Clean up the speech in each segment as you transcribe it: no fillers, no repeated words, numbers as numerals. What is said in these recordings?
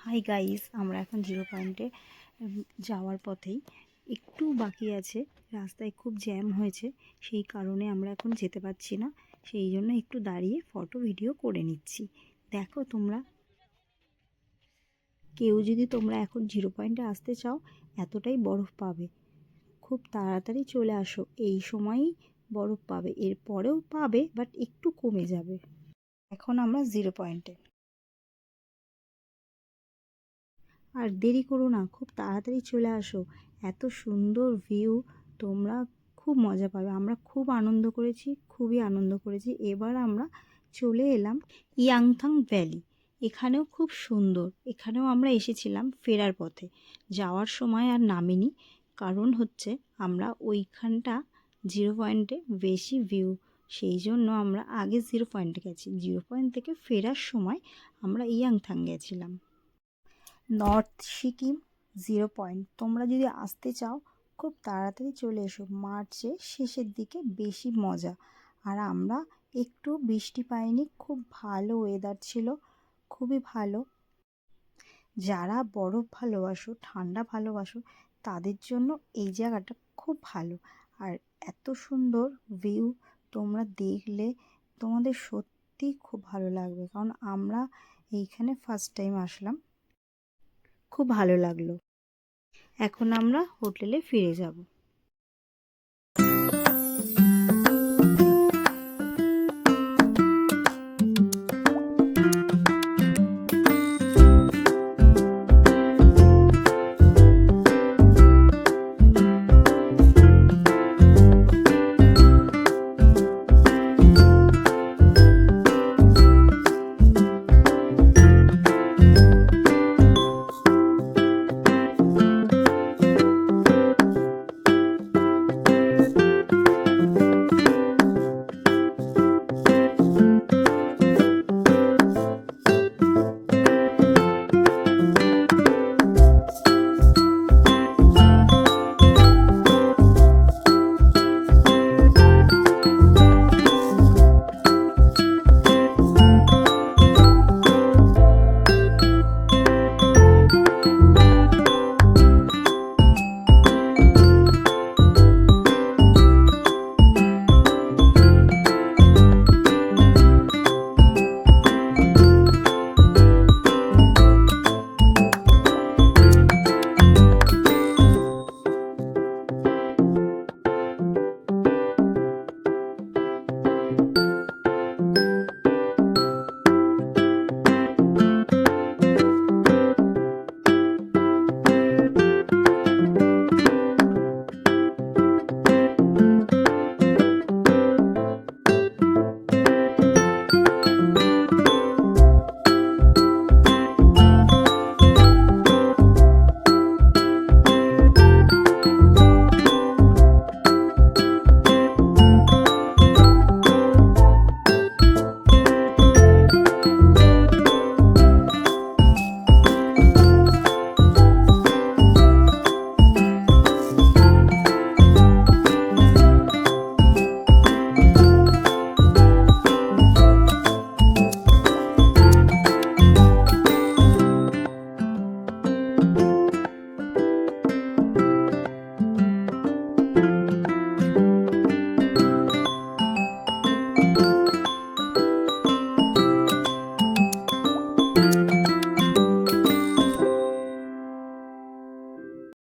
Hi guys, আমরা এখন zero পয়েন্টে যাওয়ার পথেই। একটু বাকি আছে, রাস্তায় খুব জ্যাম হয়েছে, সেই কারণে আমরা এখন যেতে পারছি না। সেই জন্য একটু দাঁড়িয়ে ফটো ভিডিও করে নিচ্ছি। দেখো তোমরা, কেউ যদি তোমরা এখন জিরো পয়েন্টে আসতে চাও, এতটাই বরফ পাবে। খুব তাড়াতাড়ি চলে আসো, এই সময়ই বরফ পাবে, এরপরেও পাবে বাট একটু কমে যাবে। এখন আমরা জিরো পয়েন্টে, আর দেরি করো না, খুব তাড়াতাড়ি চলে আসো। এত সুন্দর ভিউ, তোমরা খুব মজা পাবে। আমরা খুব আনন্দ করেছি, খুবই আনন্দ করেছি। এবার আমরা চলে এলাম ইয়াংথাং ভ্যালি। এখানেও খুব সুন্দর, এখানেও আমরা এসেছিলাম ফেরার পথে। যাওয়ার সময় আর নামিনি, কারণ হচ্ছে আমরা ওইখানটা জিরো পয়েন্টে বেশি ভিউ, সেই জন্য আমরা আগে জিরো পয়েন্টে গেছি। জিরো পয়েন্ট থেকে ফেরার সময় আমরা ইয়াংথাং গেছিলাম। নর্থ সিকিম জিরো পয়েন্ট, তোমরা যদি আসতে চাও খুব তাড়াতাড়ি চলে এসো। মার্চের শেষের দিকে বেশি মজা। আর আমরা একটু বৃষ্টি পাইনি, খুব ভালো ওয়েদার ছিল, খুবই ভালো। যারা বরফ ভালোবাসো, ঠান্ডা ভালোবাসো, তাদের জন্য এই জায়গাটা খুব ভালো। আর এত সুন্দর ভিউ, তোমরা দেখলে তোমাদের সত্যি খুব ভালো লাগবে। কারণ আমরা এইখানে ফার্স্ট টাইম আসলাম, খুব ভালো লাগলো। এখন আমরা হোটেলে ফিরে যাব।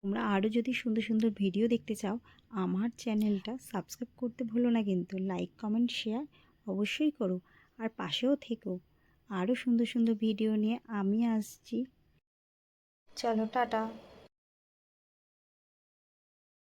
তোমরা আরও যদি সুন্দর সুন্দর ভিডিও দেখতে চাও, আমার চ্যানেলটা সাবস্ক্রাইব করতে ভুলো না কিন্তু। লাইক, কমেন্ট, শেয়ার অবশ্যই করো, আর পাশেও থেকো। আরও সুন্দর সুন্দর ভিডিও নিয়ে আমি আসছি। চলো, টাটা।